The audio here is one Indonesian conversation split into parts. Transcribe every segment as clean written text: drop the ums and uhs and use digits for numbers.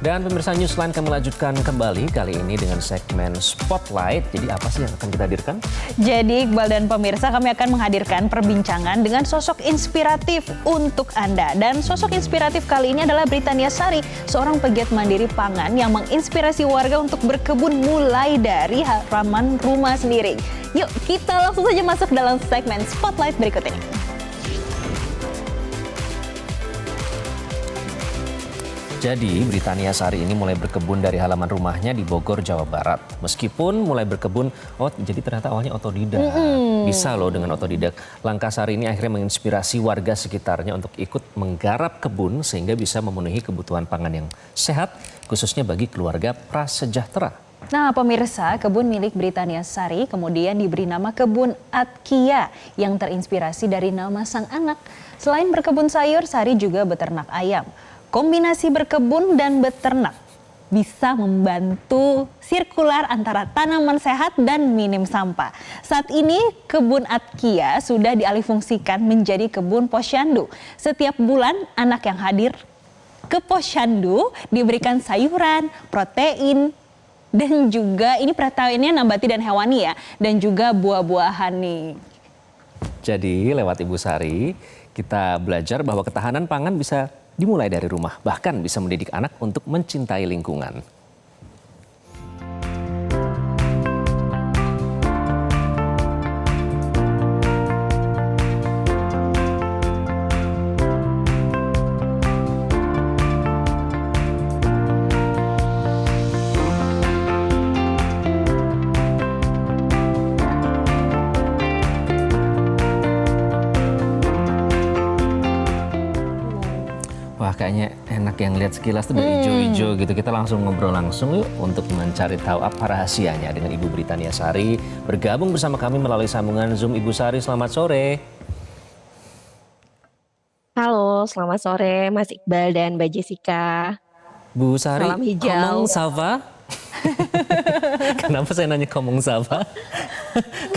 Dan pemirsa Newsline kami lanjutkan kembali kali ini dengan segmen Spotlight. Jadi apa sih yang akan kita hadirkan? Jadi Iqbal dan pemirsa, kami akan menghadirkan perbincangan dengan sosok inspiratif untuk Anda. Dan sosok inspiratif kali ini adalah Britania Sari, seorang pegiat mandiri pangan yang menginspirasi warga untuk berkebun mulai dari halaman rumah sendiri. Yuk kita langsung saja masuk dalam segmen Spotlight berikut ini. Jadi Britania Sari ini mulai berkebun dari halaman rumahnya di Bogor, Jawa Barat. Meskipun mulai berkebun, jadi ternyata awalnya otodidak. Bisa loh dengan otodidak. Langkah Sari ini akhirnya menginspirasi warga sekitarnya untuk ikut menggarap kebun sehingga bisa memenuhi kebutuhan pangan yang sehat, khususnya bagi keluarga prasejahtera. Nah pemirsa, kebun milik Britania Sari kemudian diberi nama Kebun Atkia yang terinspirasi dari nama sang anak. Selain berkebun sayur, Sari juga beternak ayam. Kombinasi berkebun dan beternak bisa membantu sirkular antara tanaman sehat dan minim sampah. Saat ini kebun Atkia sudah dialihfungsikan menjadi kebun posyandu. Setiap bulan anak yang hadir ke posyandu diberikan sayuran, protein, dan juga ini proteinnya nabati dan hewani ya, dan juga buah-buahan nih. Jadi lewat Ibu Sari kita belajar bahwa ketahanan pangan bisa dimulai dari rumah, bahkan bisa mendidik anak untuk mencintai lingkungan. Wah kayaknya enak yang lihat sekilas tuh udah hijau-hijau gitu. Kita langsung ngobrol langsung yuk untuk mencari tahu apa rahasianya dengan Ibu Britania Sari. Bergabung bersama kami melalui sambungan Zoom. Ibu Sari, selamat sore. Halo, selamat sore Mas Iqbal dan Mbak Jessica. Bu Sari, Salam hijau. komong sava? Kenapa saya nanya komong sava?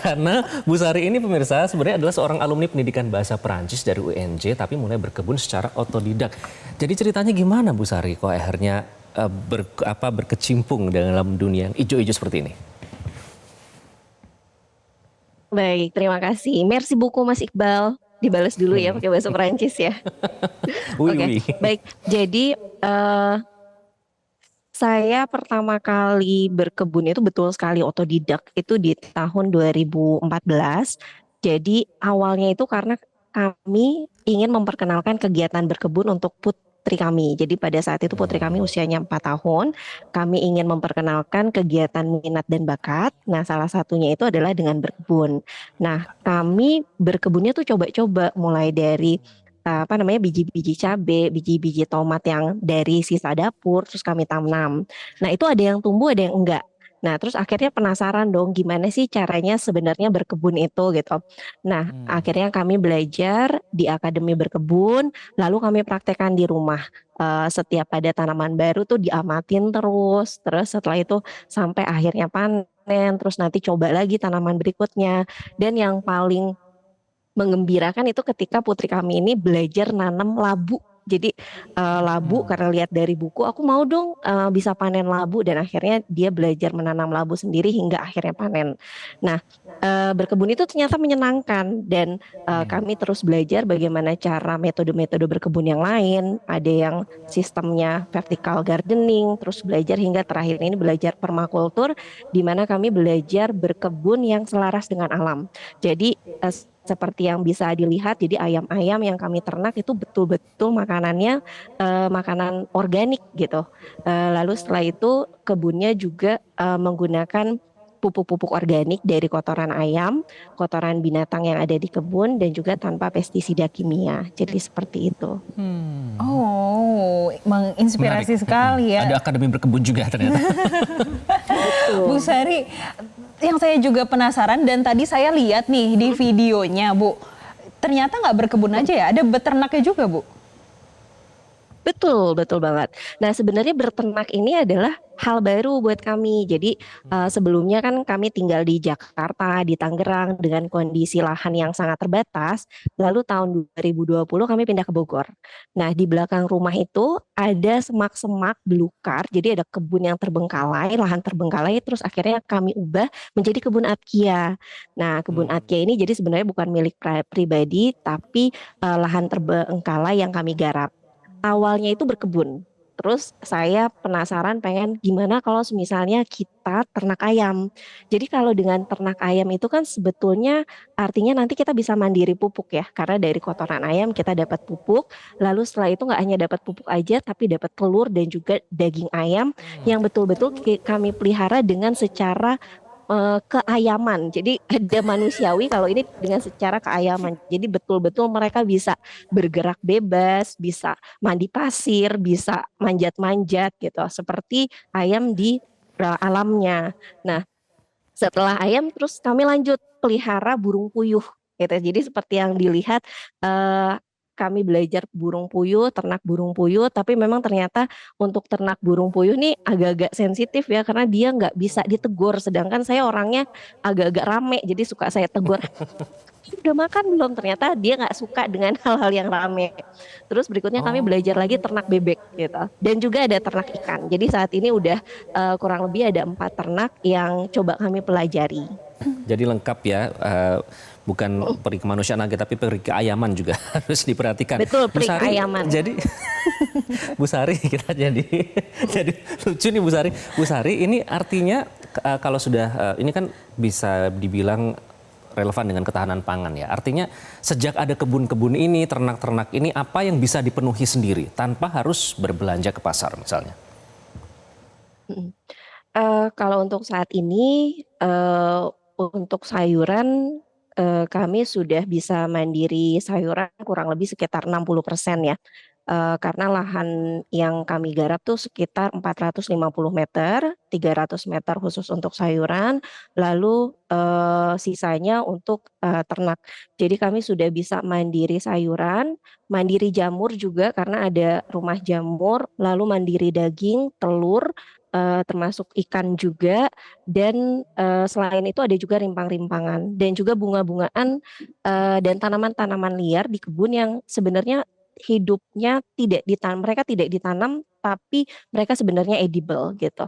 Karena Bu Sari ini pemirsa sebenarnya adalah seorang alumni pendidikan bahasa Perancis dari UNJ tapi mulai berkebun secara otodidak. Jadi ceritanya gimana Bu Sari kok akhirnya berkecimpung dalam dunia yang hijau-hijau seperti ini? Baik, terima kasih. Merci beaucoup Mas Iqbal. Dibalas dulu ya pakai bahasa Perancis ya. Oke, baik. Jadi saya pertama kali berkebun itu betul sekali otodidak itu di tahun 2014. Jadi awalnya itu karena kami ingin memperkenalkan kegiatan berkebun untuk putri kami. Jadi pada saat itu putri kami usianya 4 tahun. Kami ingin memperkenalkan kegiatan minat dan bakat. Nah salah satunya itu adalah dengan berkebun. Nah kami berkebunnya tuh coba-coba mulai dari biji-biji cabai, biji-biji tomat yang dari sisa dapur terus kami tanam. Nah, itu ada yang tumbuh, ada yang enggak. Nah, terus akhirnya penasaran dong gimana sih caranya sebenarnya berkebun itu gitu. Nah, akhirnya kami belajar di Akademi Berkebun, lalu kami praktekkan di rumah. Setiap ada tanaman baru tuh diamatin terus setelah itu sampai akhirnya panen, terus nanti coba lagi tanaman berikutnya. Dan yang paling mengembirakan itu ketika putri kami ini belajar nanam labu. Jadi labu karena lihat dari buku aku mau dong bisa panen labu dan akhirnya dia belajar menanam labu sendiri hingga akhirnya panen. Nah berkebun itu ternyata menyenangkan dan kami terus belajar bagaimana cara metode-metode berkebun yang lain. Ada yang sistemnya vertical gardening, terus belajar hingga terakhir ini belajar permakultur di mana kami belajar berkebun yang selaras dengan alam. Jadi seperti yang bisa dilihat, jadi ayam-ayam yang kami ternak itu betul-betul makanannya makanan organik gitu. Lalu setelah itu kebunnya juga menggunakan pupuk-pupuk organik dari kotoran ayam, kotoran binatang yang ada di kebun dan juga tanpa pestisida kimia. Jadi seperti itu. Oh, menginspirasi sekali ya. Ada akademi berkebun juga ternyata. Bu Sari, yang saya juga penasaran dan tadi saya lihat nih di videonya Bu, ternyata nggak berkebun aja ya, ada beternaknya juga Bu? Betul, betul banget. Nah, sebenarnya berternak ini adalah hal baru buat kami. Jadi, sebelumnya kan kami tinggal di Jakarta, di Tangerang dengan kondisi lahan yang sangat terbatas. Lalu tahun 2020 kami pindah ke Bogor. Nah, di belakang rumah itu ada semak-semak belukar. Jadi ada kebun yang terbengkalai, lahan terbengkalai, terus akhirnya kami ubah menjadi kebun Atkia. Nah, kebun Hmm. Atkia ini jadi sebenarnya bukan milik pribadi, tapi lahan terbengkalai yang kami garap. Awalnya itu berkebun. Terus saya penasaran pengen gimana kalau misalnya kita ternak ayam. Jadi kalau dengan ternak ayam itu kan sebetulnya artinya nanti kita bisa mandiri pupuk ya. Karena dari kotoran ayam kita dapat pupuk. Lalu setelah itu nggak hanya dapat pupuk aja tapi dapat telur dan juga daging ayam yang betul-betul kami pelihara dengan secara keayaman. Jadi ada manusiawi kalau ini dengan secara keayaman. Jadi betul-betul mereka bisa bergerak bebas, bisa mandi pasir, bisa manjat-manjat gitu, seperti ayam di alamnya. Nah, setelah ayam terus kami lanjut pelihara burung puyuh gitu. Jadi seperti yang dilihat eh, kami belajar burung puyuh, ternak burung puyuh, tapi memang ternyata untuk ternak burung puyuh nih agak-agak sensitif ya karena dia nggak bisa ditegur. Sedangkan saya orangnya agak-agak rame, jadi suka saya tegur. Udah makan belum? Ternyata dia nggak suka dengan hal-hal yang rame. Terus berikutnya kami belajar lagi Oh, ternak bebek gitu. Dan juga ada ternak ikan. Jadi saat ini udah kurang lebih ada 4 ternak yang coba kami pelajari. jadi lengkap ya, bukan peri kemanusiaan aja tapi peri keayaman juga harus diperhatikan. Betul, Bu peri Sari, keayaman. jadi Bu Sari kita jadi lucu nih Bu Sari. Bu Sari ini artinya kalau sudah ini kan bisa dibilang relevan dengan ketahanan pangan ya. Artinya sejak ada kebun-kebun ini, ternak-ternak ini apa yang bisa dipenuhi sendiri tanpa harus berbelanja ke pasar misalnya. Mm. Kalau untuk saat ini, untuk sayuran, kami sudah bisa mandiri sayuran kurang lebih sekitar 60% ya. Karena lahan yang kami garap tuh sekitar 450 meter, 300 meter khusus untuk sayuran, lalu, sisanya untuk, ternak. Jadi kami sudah bisa mandiri sayuran, mandiri jamur juga karena ada rumah jamur, lalu mandiri daging, telur, termasuk ikan juga dan, selain itu ada juga rimpang-rimpangan dan juga bunga-bungaan, dan tanaman-tanaman liar di kebun yang sebenarnya hidupnya mereka tidak ditanam tapi mereka sebenarnya edible gitu.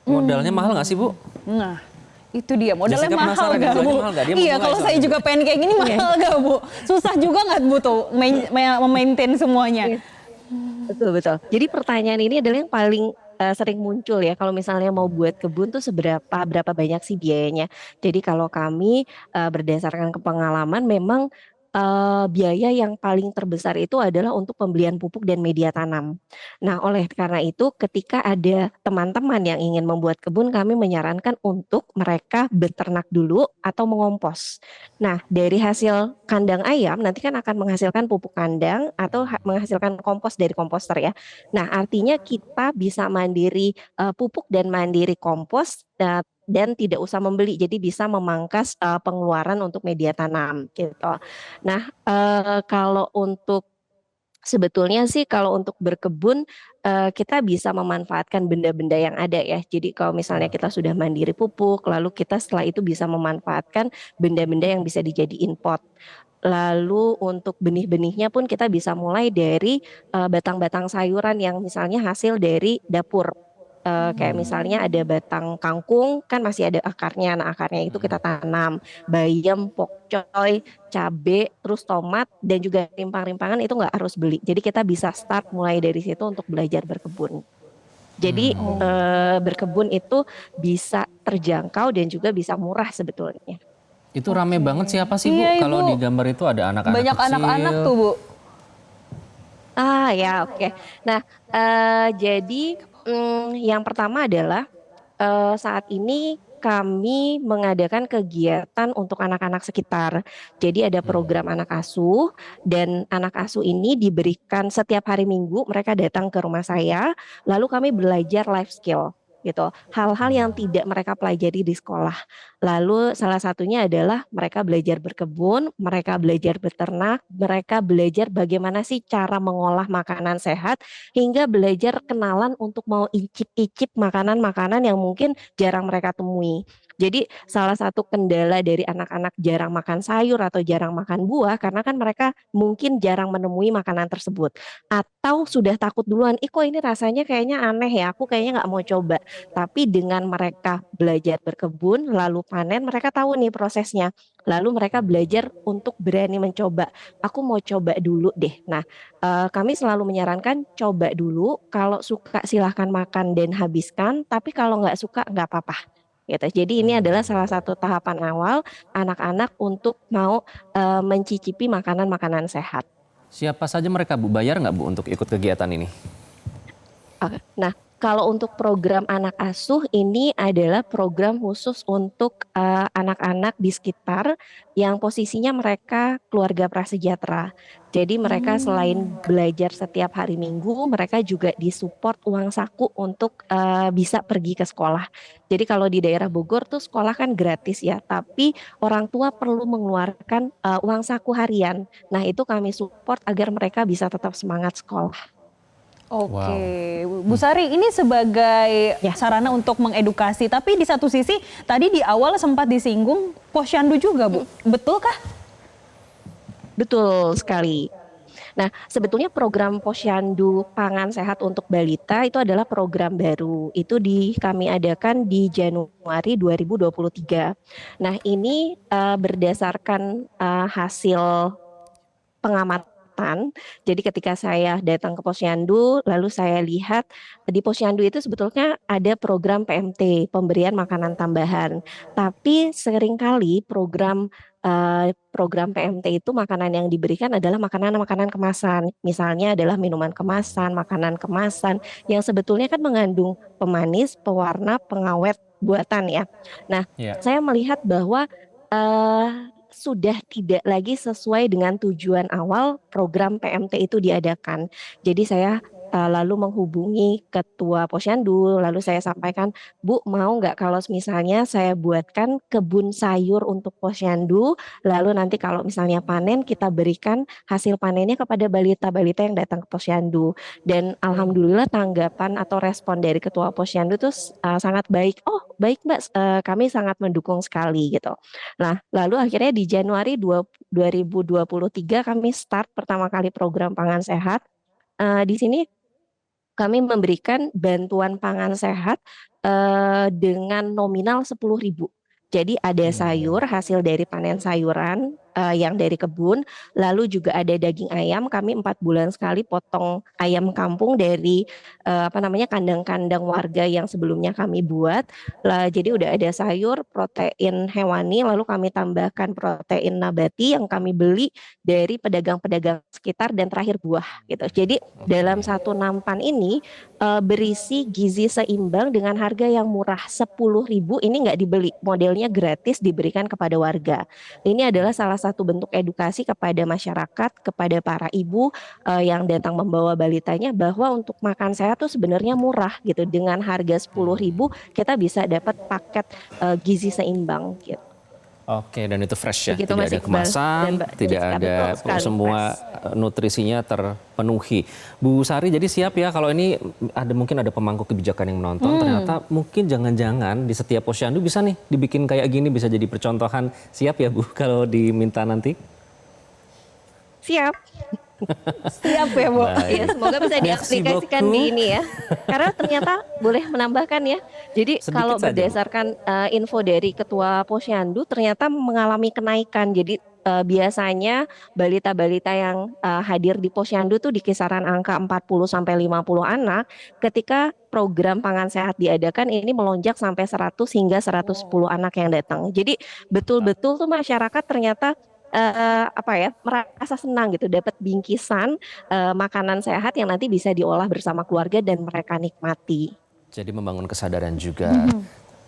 Modalnya mahal nggak sih Bu? Nah, itu dia modalnya Jessica mahal penasaran, gak modalnya Bu? mahal nggak? Dia mau Iya, mulai kalau saya soalnya. juga pengen kayak gini mahal gak Bu? Susah juga nggak Bu tuh memaintain semuanya? Iya. Betul betul. Jadi pertanyaan ini adalah yang paling sering muncul ya kalau misalnya mau buat kebun tuh berapa banyak sih biayanya. Jadi kalau kami berdasarkan kepengalaman memang biaya yang paling terbesar itu adalah untuk pembelian pupuk dan media tanam. Nah, oleh karena itu ketika ada teman-teman yang ingin membuat kebun kami menyarankan untuk mereka beternak dulu atau mengompos. Nah, dari hasil kandang ayam nanti kan akan menghasilkan pupuk kandang atau menghasilkan kompos dari komposter ya. Nah, artinya kita bisa mandiri pupuk dan mandiri kompos dan tidak usah membeli. Jadi bisa memangkas pengeluaran untuk media tanam gitu. Nah, kalau untuk sebetulnya sih kalau untuk berkebun kita bisa memanfaatkan benda-benda yang ada ya. Jadi kalau misalnya kita sudah mandiri pupuk, lalu kita setelah itu bisa memanfaatkan benda-benda yang bisa dijadiin pot. Lalu untuk benih-benihnya pun kita bisa mulai dari batang-batang sayuran yang misalnya hasil dari dapur. Kayak misalnya ada batang kangkung kan masih ada akarnya, nah akarnya itu kita tanam, bayam, pokcoy, cabe, terus tomat dan juga rimpang-rimpangan itu nggak harus beli. Jadi kita bisa start mulai dari situ untuk belajar berkebun. Jadi berkebun itu bisa terjangkau dan juga bisa murah sebetulnya. Itu rame banget siapa sih Bu? Iya, Kalau Ibu. di gambar itu ada anak-anak Banyak kecil. anak-anak tuh Bu. Ah ya oke. Nah jadi yang pertama adalah saat ini kami mengadakan kegiatan untuk anak-anak sekitar. Jadi ada program anak asuh dan anak asuh ini diberikan setiap hari Minggu mereka datang ke rumah saya, lalu kami belajar life skill gitu. Hal-hal yang tidak mereka pelajari di sekolah. Lalu salah satunya adalah mereka belajar berkebun, mereka belajar beternak, mereka belajar bagaimana sih cara mengolah makanan sehat, hingga belajar kenalan untuk mau icip-icip makanan-makanan yang mungkin jarang mereka temui. Jadi salah satu kendala dari anak-anak jarang makan sayur atau jarang makan buah karena kan mereka mungkin jarang menemui makanan tersebut atau sudah takut duluan, ih kok ini rasanya kayaknya aneh ya, aku kayaknya nggak mau coba. Tapi dengan mereka belajar berkebun lalu panen, mereka tahu nih prosesnya. Lalu mereka belajar untuk berani mencoba. Aku mau coba dulu deh. Nah, kami selalu menyarankan coba dulu. Kalau suka silahkan makan dan habiskan. Tapi kalau nggak suka nggak apa-apa gitu. Jadi ini adalah salah satu tahapan awal anak-anak untuk mau mencicipi makanan-makanan sehat. Siapa saja mereka Bu? Bayar nggak Bu untuk ikut kegiatan ini? Oke. Nah, kalau untuk program anak asuh ini adalah program khusus untuk anak-anak di sekitar yang posisinya mereka keluarga prasejahtera. Jadi mereka selain belajar setiap hari Minggu, mereka juga disupport uang saku untuk bisa pergi ke sekolah. Jadi kalau di daerah Bogor tuh sekolah kan gratis ya, tapi orang tua perlu mengeluarkan uang saku harian. Nah, itu kami support agar mereka bisa tetap semangat sekolah. Oke, Bu Sari, ini sebagai Ya. sarana untuk mengedukasi, tapi di satu sisi tadi di awal sempat disinggung posyandu juga, Bu. Betulkah? Betul sekali. Nah, sebetulnya program Posyandu Pangan Sehat untuk Balita itu adalah program baru. Itu kami adakan di Januari 2023. Nah, ini berdasarkan hasil pengamatan. Jadi ketika saya datang ke Posyandu, lalu saya lihat di Posyandu itu sebetulnya ada program PMT, pemberian makanan tambahan. Tapi seringkali program PMT itu makanan yang diberikan adalah makanan-makanan kemasan. Misalnya adalah minuman kemasan, makanan kemasan yang sebetulnya kan mengandung pemanis, pewarna, pengawet buatan ya. Nah, Ya. saya melihat bahwa sudah tidak lagi sesuai dengan tujuan awal program PMT itu diadakan. Jadi saya lalu menghubungi ketua Posyandu, lalu saya sampaikan, Bu mau nggak kalau misalnya saya buatkan kebun sayur untuk Posyandu, lalu nanti kalau misalnya panen kita berikan hasil panennya kepada balita-balita yang datang ke Posyandu. Dan alhamdulillah tanggapan atau respon dari ketua Posyandu itu sangat baik. Oh baik Mbak, kami sangat mendukung sekali gitu. Nah, lalu akhirnya di Januari 2023 kami start pertama kali program pangan sehat. Di sini kami memberikan bantuan pangan sehat dengan nominal 10.000. Jadi ada sayur hasil dari panen sayuran yang dari kebun, lalu juga ada daging ayam. Kami 4 bulan sekali potong ayam kampung dari kandang-kandang warga yang sebelumnya kami buat. Lah, jadi udah ada sayur, protein hewani, lalu kami tambahkan protein nabati yang kami beli dari pedagang-pedagang sekitar dan terakhir buah gitu. Jadi dalam satu nampan ini berisi gizi seimbang dengan harga yang murah 10.000. Ini nggak dibeli, modelnya gratis diberikan kepada warga. Ini adalah salah satu bentuk edukasi kepada masyarakat, kepada para ibu yang datang membawa balitanya bahwa untuk makan sehat tuh sebenarnya murah gitu. Dengan harga 10.000 kita bisa dapat paket gizi seimbang gitu. Oke, dan itu fresh ya, Begitu, tidak Mas ada Iqbal kemasan, dan Mbak tidak Jessica, ada betul sekali, semua nutrisinya terpenuhi. Bu Sari, jadi siap ya kalau ini mungkin ada pemangku kebijakan yang menonton, ternyata mungkin jangan-jangan di setiap posyandu bisa nih dibikin kayak gini, bisa jadi percontohan. Siap ya Bu kalau diminta nanti? Siap. Siap ya, Bu. Baik. Ya, semoga bisa Merci diaplikasikan beaucoup. di ini ya. Karena ternyata boleh menambahkan ya. Jadi Sedikit kalau saja, Bu. berdasarkan info dari Ketua Posyandu ternyata mengalami kenaikan. Jadi biasanya balita-balita yang hadir di Posyandu tuh di kisaran angka 40 sampai 50 anak. Ketika program pangan sehat diadakan ini melonjak sampai 100 hingga 110 anak yang datang. Jadi betul-betul tuh masyarakat ternyata merasa senang gitu dapat bingkisan makanan sehat yang nanti bisa diolah bersama keluarga dan mereka nikmati. Jadi membangun kesadaran juga.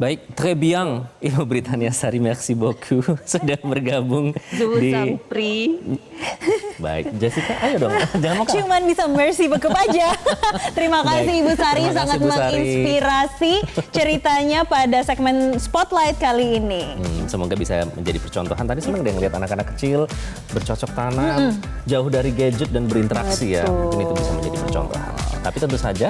Baik, très bien. Ibu Britania Sari, merci beaucoup sudah bergabung di... Sampri. Baik, Jessica, ayo dong. Jangan mau kalah. Cuman bisa mercy bekep aja. Terima kasih Baik. Ibu Sari, Terima kasih, sangat Bu Sari. menginspirasi ceritanya pada segmen Spotlight kali ini. Semoga bisa menjadi percontohan. Tadi senang deh ngeliat anak-anak kecil bercocok tanam, jauh dari gadget dan berinteraksi ya. Betul. Mungkin itu bisa menjadi percontohan. Tapi tentu saja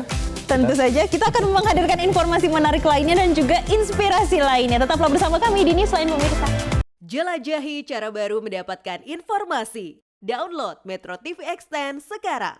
Tentu saja kita akan menghadirkan informasi menarik lainnya dan juga inspirasi lainnya. Tetaplah bersama kami di Newsline pemirsa. Jelajahi cara baru mendapatkan informasi. Download Metro TV Extend sekarang.